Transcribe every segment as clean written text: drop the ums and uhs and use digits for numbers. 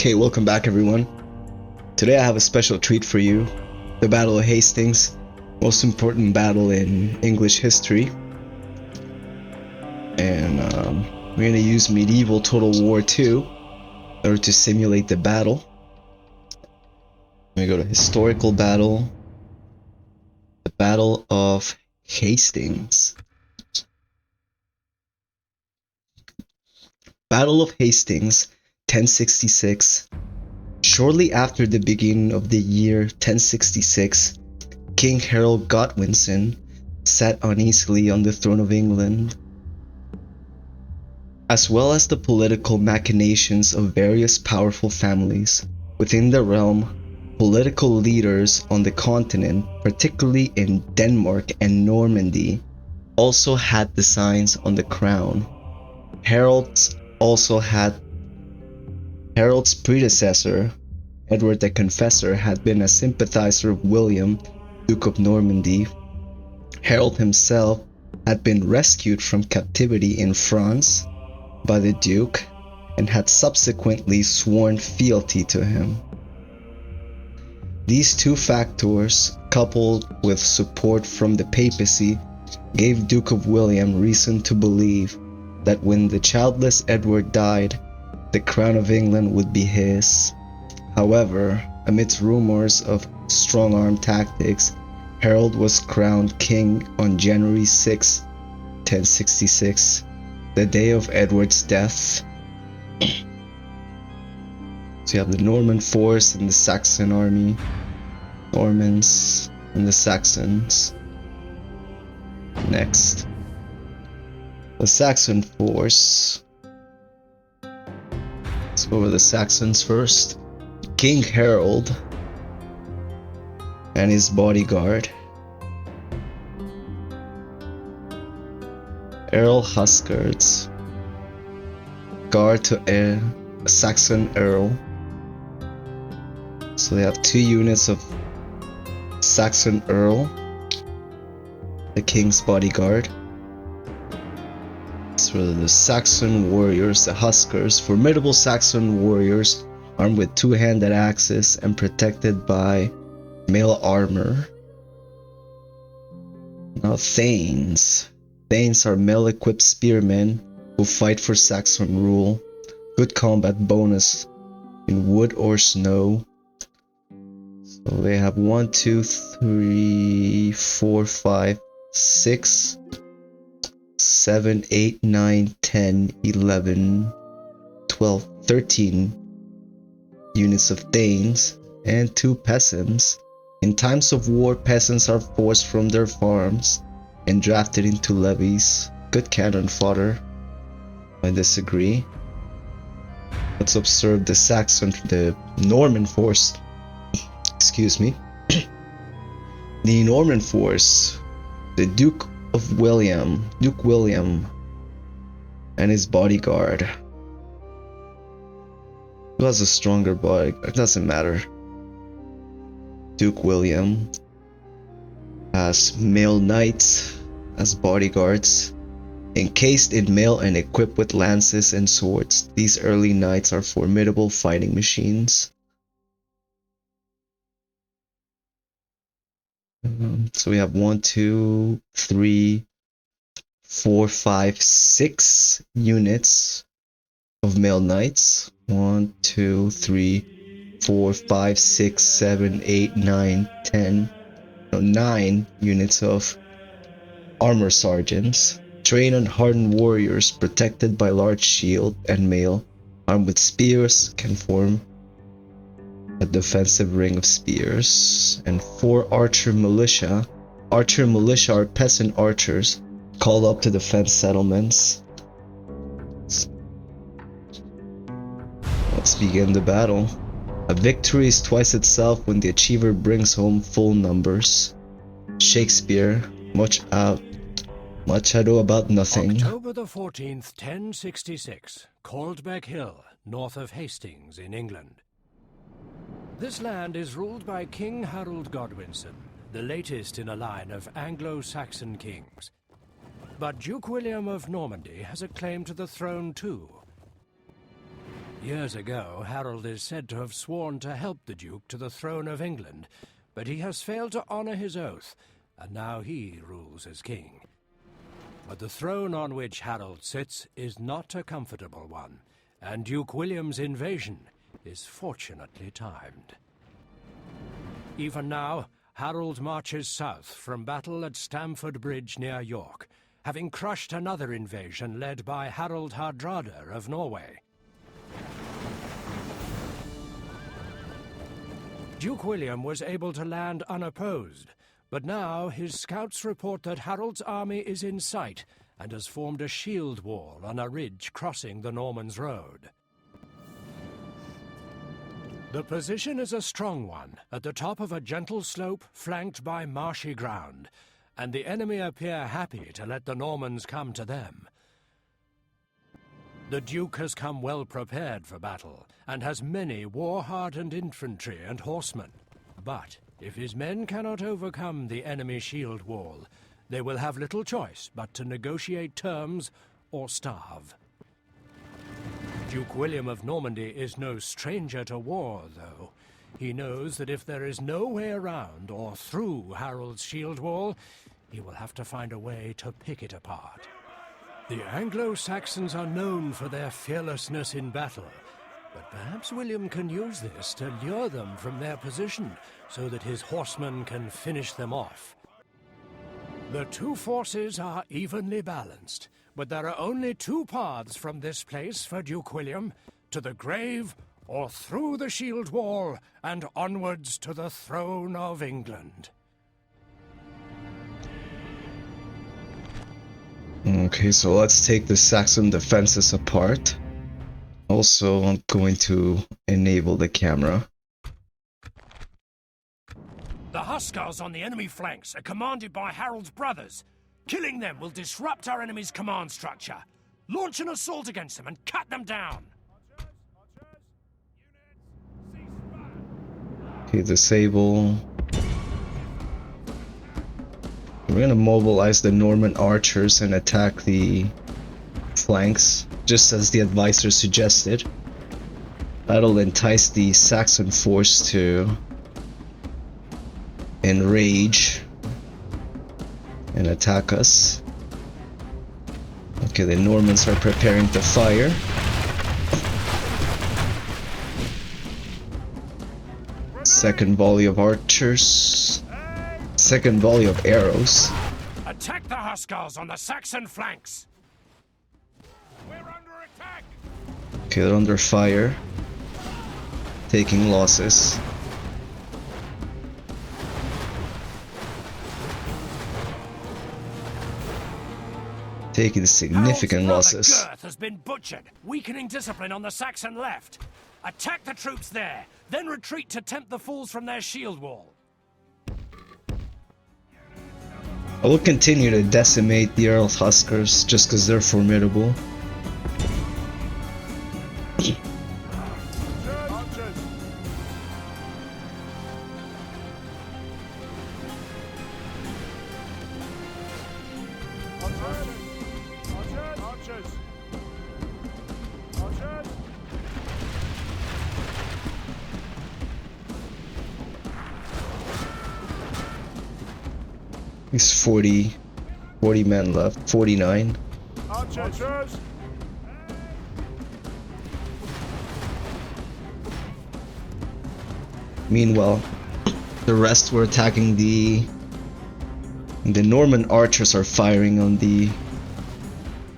Okay, welcome back everyone. Today I have a special treat for you. The Battle of Hastings, most important battle in English history. And we're going to use medieval Total War 2 in order to simulate the battle. We go to historical battle. The Battle of Hastings. Battle of Hastings, 1066. Shortly after the beginning of the year 1066, King Harrold Godwinson sat uneasily on the throne of England. As well as the political machinations of various powerful families within the realm, political leaders on the continent, particularly in Denmark and Normandy, also had designs on the crown. Harold's predecessor, Edward the Confessor, had been a sympathizer of William, Duke of Normandy. Harold himself had been rescued from captivity in France by the Duke and had subsequently sworn fealty to him. These two factors, coupled with support from the papacy, gave Duke of William reason to believe that when the childless Edward died, the crown of England would be his. However, amidst rumors of strong-arm tactics, Harold was crowned king on January 6, 1066, the day of Edward's death. So you have the Norman Force and the Saxon army, Normans and the Saxons. Next, the Saxon Force. Let's go over the Saxons first. King Harrold and his bodyguard, Earl Huscars, guard to a Saxon Earl. So they have two units of Saxon Earl, the king's bodyguard. So the Saxon warriors, the Huscars, formidable Saxon warriors armed with two-handed axes and protected by mail armor. Now Thanes. Thanes are mail-equipped spearmen who fight for Saxon rule. Good combat bonus in wood or snow. So they have 1, 2, 3, 4, 5, 6, 7, 8, 9, 10, 11, 12, 13 units of Thanes and 2 peasants. In times of war, peasants are forced from their farms and drafted into levies. Good cannon fodder. I disagree. Let's observe the Norman Force. Excuse me. The Norman Force. The Duke William and his bodyguard. Who has a stronger bodyguard? It doesn't matter. Duke William has male knights as bodyguards, encased in mail and equipped with lances and swords. These early knights are formidable fighting machines. So we have 1, 2, 3, 4, 5, 6 units of male knights. 1, 2, 3, 4, 5, 6, 7, 8, 9, 10. No, 9 units of armor sergeants. Trained and hardened warriors protected by large shield and mail, armed with spears, can form a defensive ring of spears. And 4 archer militia. Archer militia are peasant archers called up to defend settlements. Let's begin the battle. A victory is twice itself when the achiever brings home full numbers. Shakespeare, much ado about nothing. October the 14th, 1066, Caldbeck Hill, north of Hastings in England. This land is ruled by King Harrold Godwinson, the latest in a line of Anglo-Saxon kings. But Duke William of Normandy has a claim to the throne too. Years ago, Harrold is said to have sworn to help the Duke to the throne of England, but he has failed to honor his oath, and now he rules as king. But the throne on which Harrold sits is not a comfortable one, and Duke William's invasion is fortunately timed. Even now, Harrold marches south from battle at Stamford Bridge near York, having crushed another invasion led by Harald Hardrada of Norway. Duke William was able to land unopposed, but now his scouts report that Harold's army is in sight and has formed a shield wall on a ridge crossing the Norman's Road. The position is a strong one, at the top of a gentle slope flanked by marshy ground, and the enemy appear happy to let the Normans come to them. The Duke has come well prepared for battle, and has many war-hardened infantry and horsemen. But if his men cannot overcome the enemy shield wall, they will have little choice but to negotiate terms or starve. Duke William of Normandy is no stranger to war, though. He knows that if there is no way around or through Harold's shield wall, he will have to find a way to pick it apart. The Anglo-Saxons are known for their fearlessness in battle, but perhaps William can use this to lure them from their position so that his horsemen can finish them off. The two forces are evenly balanced, but there are only two paths from this place for Duke William: to the grave or through the shield wall and onwards to the throne of England. Okay, so let's take the Saxon defenses apart. Also, I'm going to enable the camera. The Huscars on the enemy flanks are commanded by Harold's brothers. Killing them will disrupt our enemy's command structure. Launch an assault against them and cut them down. Okay, disable. We're gonna mobilize the Norman archers and attack the flanks, just as the advisor suggested. That'll entice the Saxon force to enrage and attack us. Okay, the Normans are preparing to fire. Second volley of archers. Second volley of arrows. Attack the Huscars on the Saxon flanks! We're under attack! Okay, they're under fire. Taking losses. Taking significant losses. Gyrth has been butchered, weakening discipline on the Saxon left. Attack the troops there, then retreat to tempt the fools from their shield wall. I will continue to decimate the Earl Huscars just because they're formidable. There's 40 men left, 49. Archers. Meanwhile, the rest were attacking the Norman archers are firing on the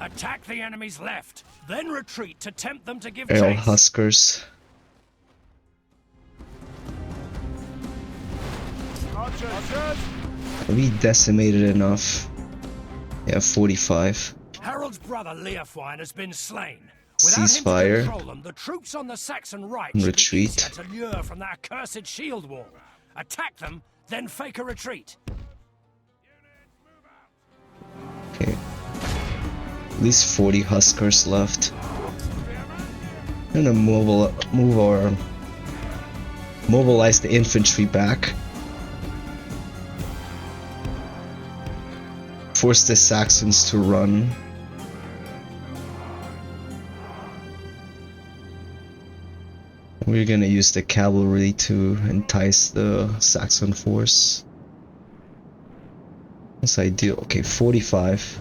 Attack the enemy's left, then retreat to tempt them to give Earl chase. Huscars. Archers. Are we decimated enough? Yeah, 45. Harold's brother Leofwine has been slain. Ceasefire. Without him to control them, the troops on the Saxon right Retreat. should be easier to lure from that accursed shield wall. Attack them, then fake a retreat. Okay. At least 40 Huscars left. I'm gonna mobilize the infantry back. Force the Saxons to run. We're gonna use the cavalry to entice the Saxon force. That's ideal. Okay, 45.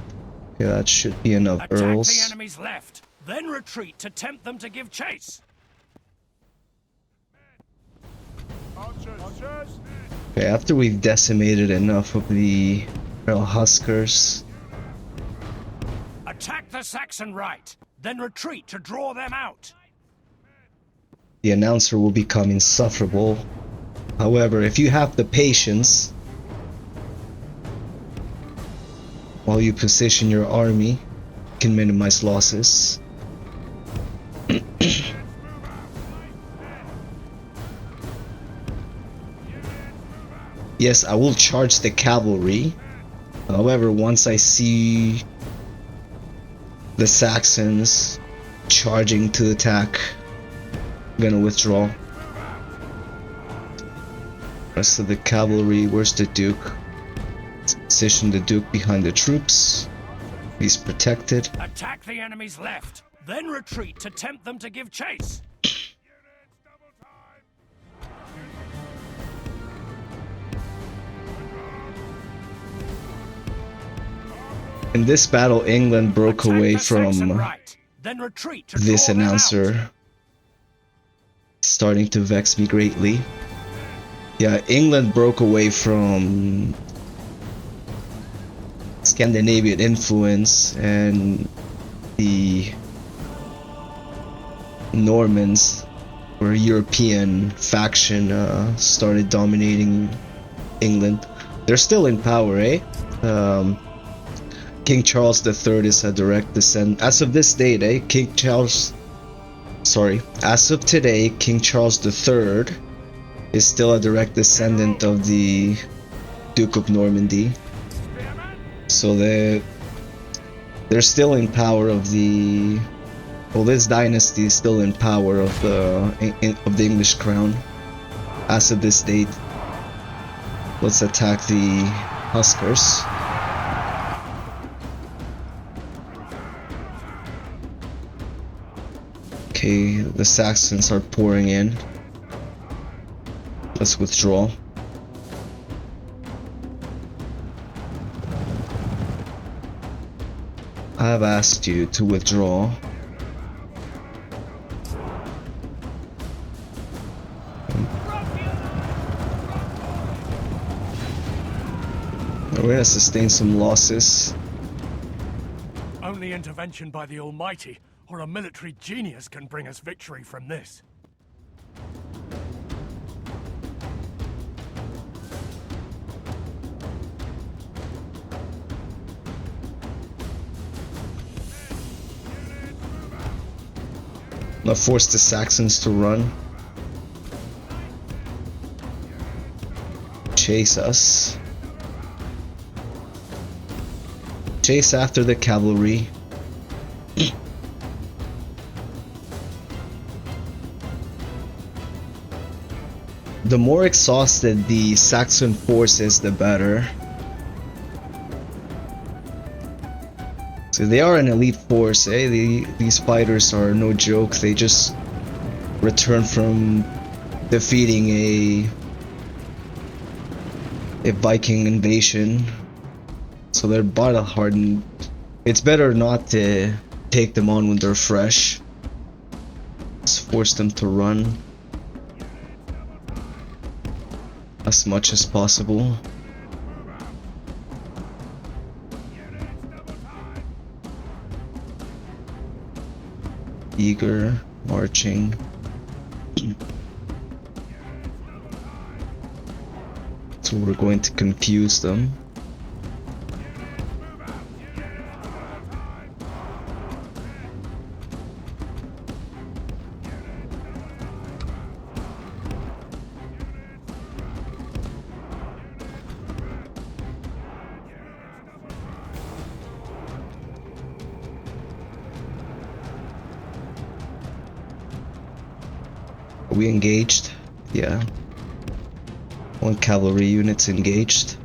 Okay, that should be enough Attack earls. the enemy's left, then retreat to tempt them to give chase. Archers. Archers. Okay, after we've decimated enough of the Huscars, Attack the Saxon right, then retreat to draw them out. the announcer will become insufferable. However, if you have the patience while you position your army, you can minimize losses. Yes, I will charge the cavalry. However, once I see the Saxons charging to attack, I'm gonna withdraw. Rest of the cavalry, where's the Duke? Let's position the Duke behind the troops. He's protected. Attack the enemy's left, then retreat to tempt them to give chase. In this battle, England broke Attack away the Saxon from right, then retreat to this draw them out. announcer. It's starting to vex me greatly. Yeah, England broke away from Scandinavian influence, and the Normans, or European faction, started dominating England. They're still in power, eh? King Charles III is a direct descendant. As of this date, as of today, King Charles III is still a direct descendant of the Duke of Normandy. So they're still in power of the... Well, this dynasty is still in power of the English crown. As of this date, let's attack the Huscars. Okay, the Saxons are pouring in. Let's withdraw. I have asked you to withdraw. We're gonna sustain some losses. Only intervention by the Almighty or a military genius can bring us victory from this. Now force the Saxons to run. Chase us. Chase after the cavalry. The more exhausted the Saxon force is, the better. So they are an elite force, eh? These fighters are no joke. They just returned from defeating a Viking invasion. So they're battle hardened. It's better not to take them on when they're fresh. Let's force them to run as much as possible. Eager, marching. So we're going to confuse them. Are we engaged? Yeah. One cavalry unit's engaged.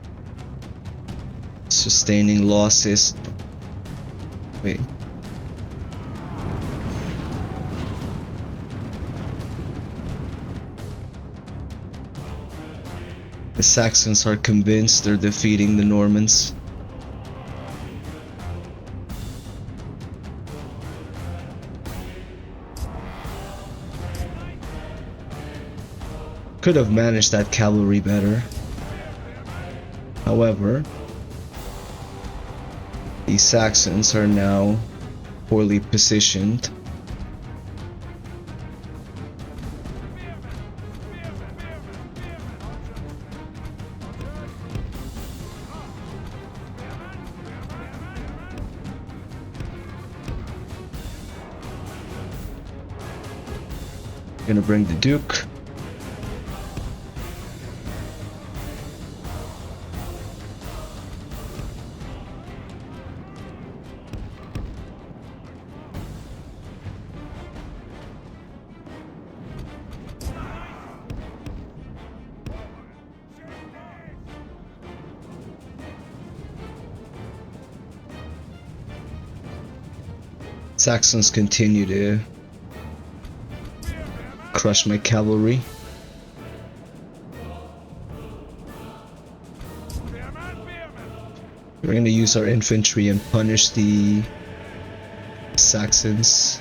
Sustaining losses. Wait. The Saxons are convinced they're defeating the Normans. Could have managed that cavalry better. However, the Saxons are now poorly positioned. Gonna bring the Duke. Saxons continue to crush my cavalry. We're gonna use our infantry and punish the Saxons.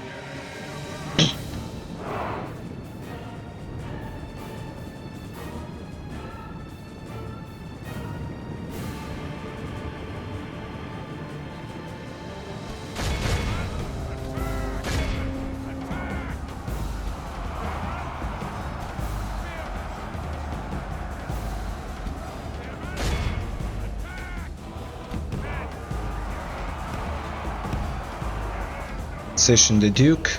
Position the Duke.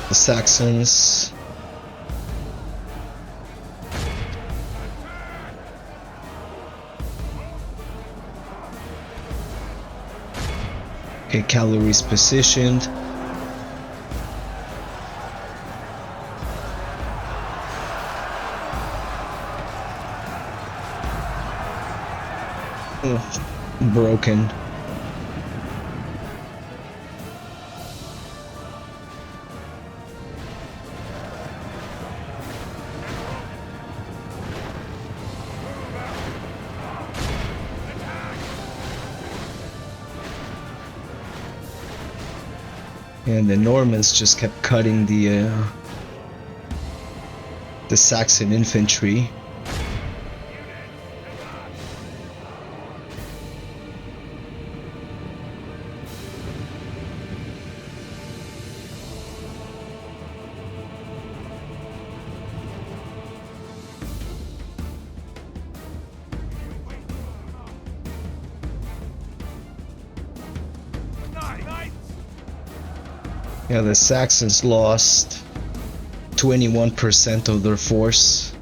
The Saxons. Okay, cavalry's positioned. Broken. And the Normans just kept cutting the Saxon infantry. Yeah, the Saxons lost 21% of their force.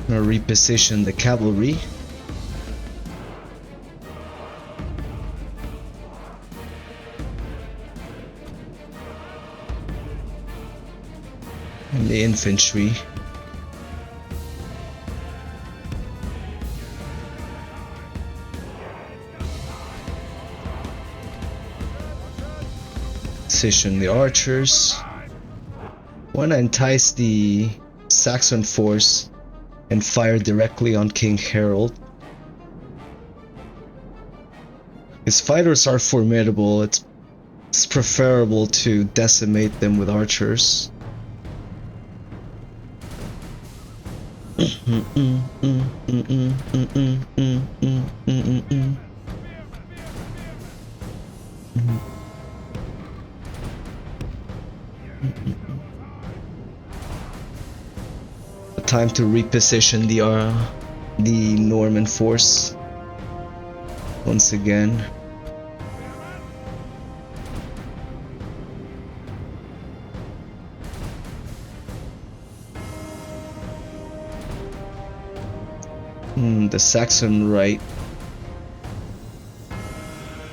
I'm gonna reposition the cavalry. And the infantry. Position the archers. Want to entice the Saxon force and fire directly on King Harrold. His fighters are formidable. It's preferable to decimate them with archers. Time to reposition the Norman force once again. The Saxon right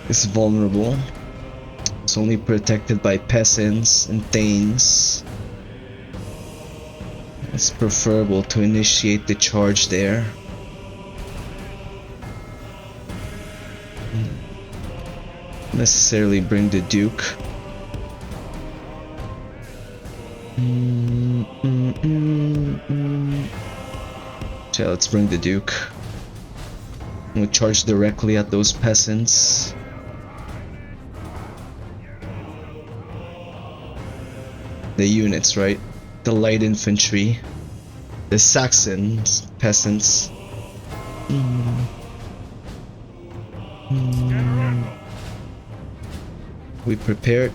is vulnerable. It's only protected by peasants and thanes. It's preferable to initiate the charge there. necessarily bring the Duke. So let's bring the Duke. We'll charge directly at those peasants. The units, right? The light infantry. The Saxon peasants. We prepared.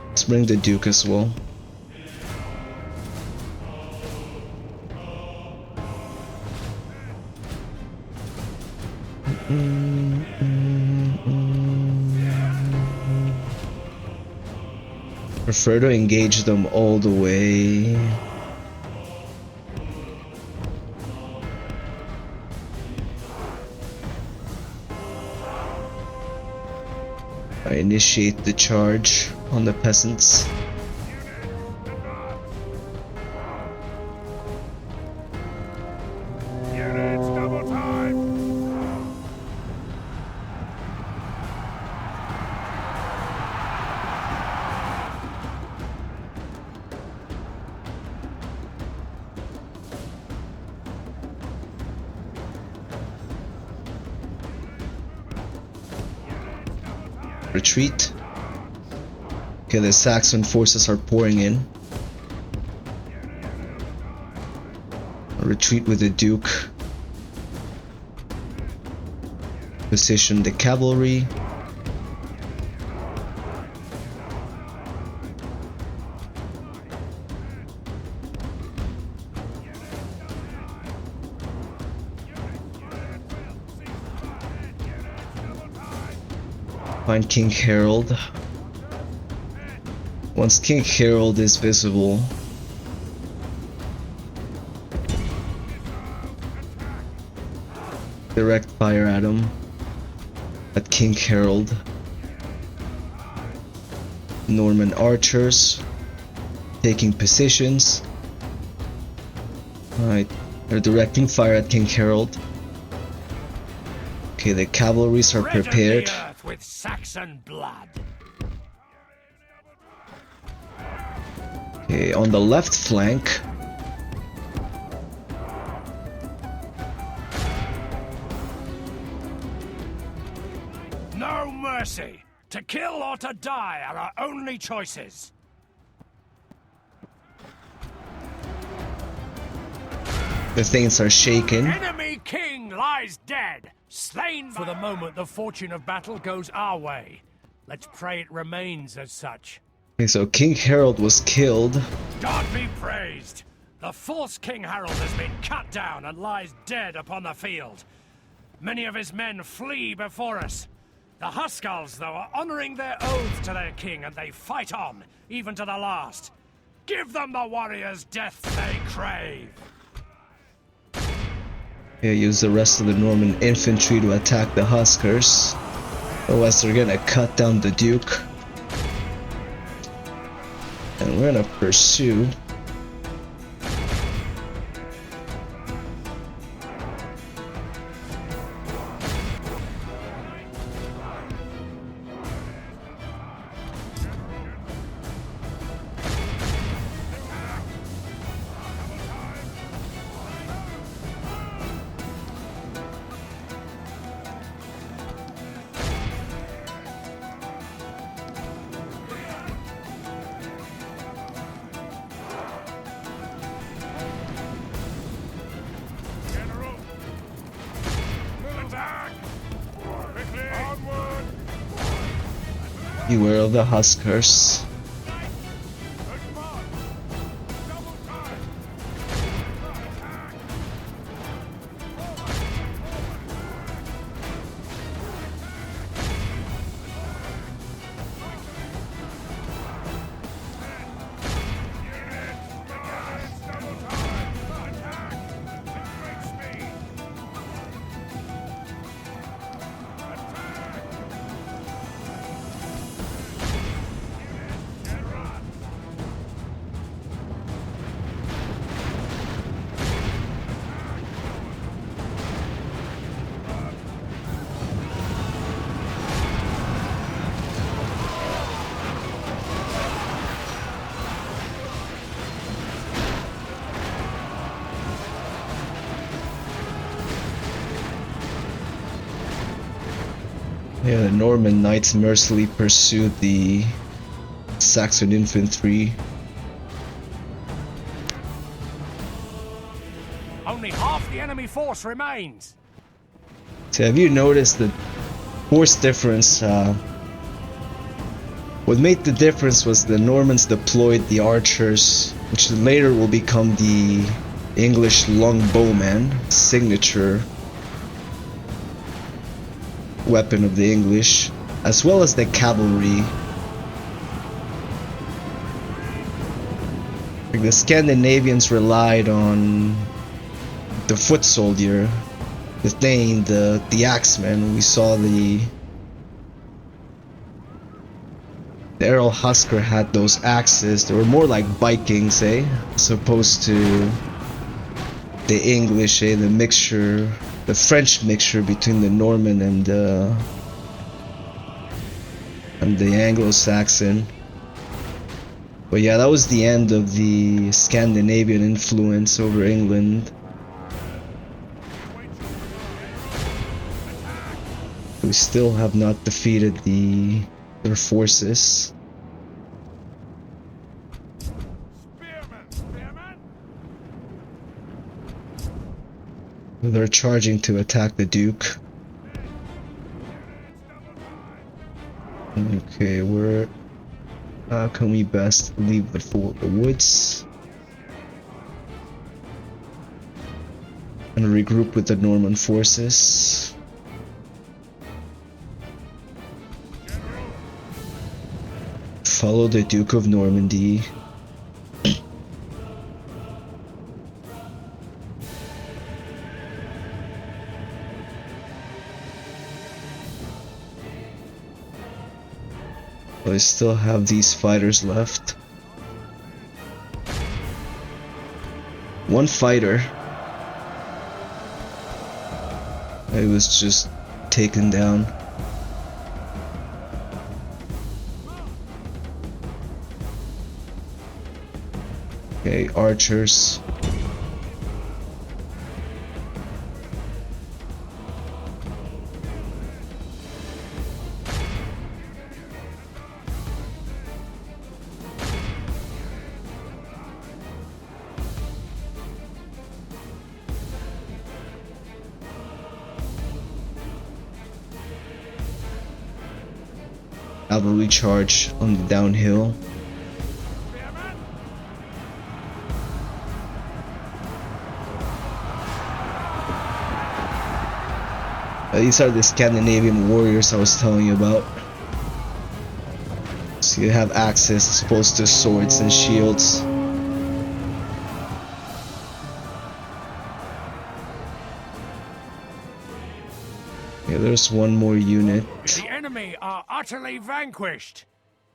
Let's bring the Duke as well. Prefer to engage them all the way. I initiate the charge on the peasants. Units double time. Retreat. Okay, the Saxon forces are pouring in. Retreat with the Duke. Position the cavalry. Find King Harrold. Once King Harrold is visible, direct fire at him. At King Harrold. Norman archers taking positions. Alright, they're directing fire at King Harrold. Okay, the cavalries are prepared. The earth with Saxon blood. Okay, on the left flank, No mercy. To kill or to die are our only choices. the things are shaken. Enemy king lies dead, slain. For the moment, the fortune of battle goes our way. Let's pray it remains as such. Okay, so King Harrold was killed. God be praised! The false King Harrold has been cut down and lies dead upon the field. Many of his men flee before us. The Huscars, though, are honoring their oath to their king, and they fight on, even to the last. Give them the warriors' death they crave. Yeah, use the rest of the Norman infantry to attack the Huscars. Otherwise they're gonna cut down the Duke. And we're gonna pursue. Beware of the Huscars. Yeah, the Norman knights mercilessly pursued the Saxon infantry. Only half the enemy force remains. So have you noticed the force difference? What made the difference was the Normans deployed the archers, which later will become the English longbowman, signature weapon of the English, as well as the cavalry. Like the Scandinavians relied on the foot soldier, the Thane, the axeman. We saw the Errol Husker had those axes. They were more like Vikings, as opposed to the English, the mixture, the French mixture between the Norman and the Anglo-Saxon. But yeah, that was the end of the Scandinavian influence over England. We still have not defeated their forces. They're charging to attack the Duke. Okay, how can we best leave the woods and regroup with the Norman forces? Follow the Duke of Normandy. I still have these fighters left. One fighter. I was just taken down. Okay, archers. Cavalry charge on the downhill. These are the Scandinavian warriors I was telling you about. So you have axes as opposed to swords and shields. Yeah, there's one more unit. The enemy are utterly vanquished.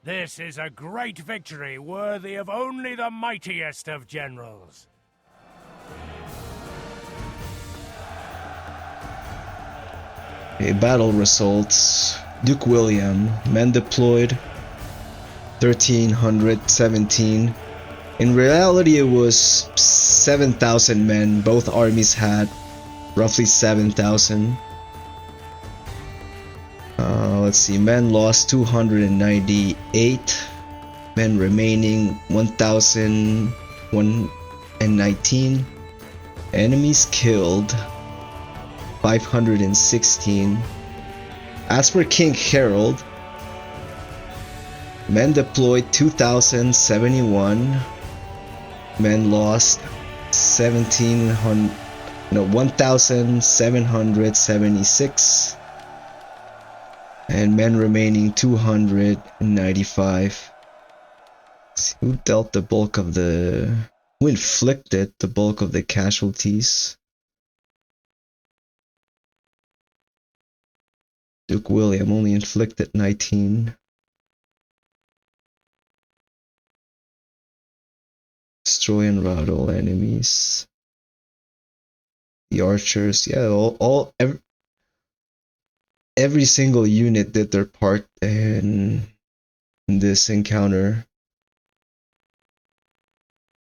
This is a great victory worthy of only the mightiest of generals. Okay, battle results. Duke William, men deployed 1317. In reality, it was 7,000 men. Both armies had roughly 7,000. Let's see, men lost 298. Men remaining 1,119. Enemies killed 516. As for King Harrold, men deployed 2,071. Men lost 1,776. And men remaining 295. Who dealt the bulk of who inflicted the bulk of the casualties? Duke William only inflicted 19. Destroy and rout all enemies. The archers, yeah, every single unit did their part in this encounter.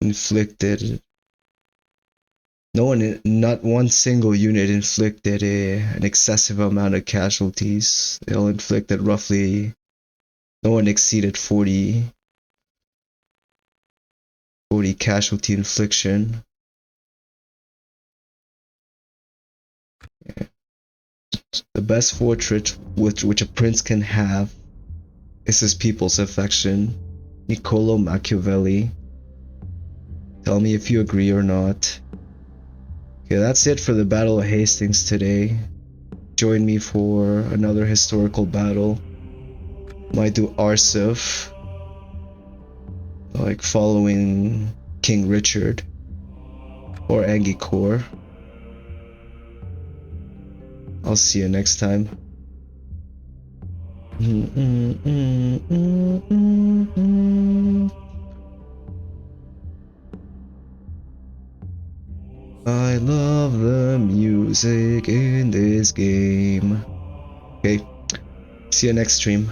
Inflicted No one, not one single unit inflicted an excessive amount of casualties. They all inflicted roughly, no one exceeded 40 casualty infliction. Yeah. The best fortress which a prince can have is his people's affection. Niccolo Machiavelli. Tell me if you agree or not. Okay, that's it for the Battle of Hastings today. Join me for another historical battle. Might do Arsuf, like following King Richard, or Angikor. I'll see you next time. I love the music in this game. Okay, see you next stream.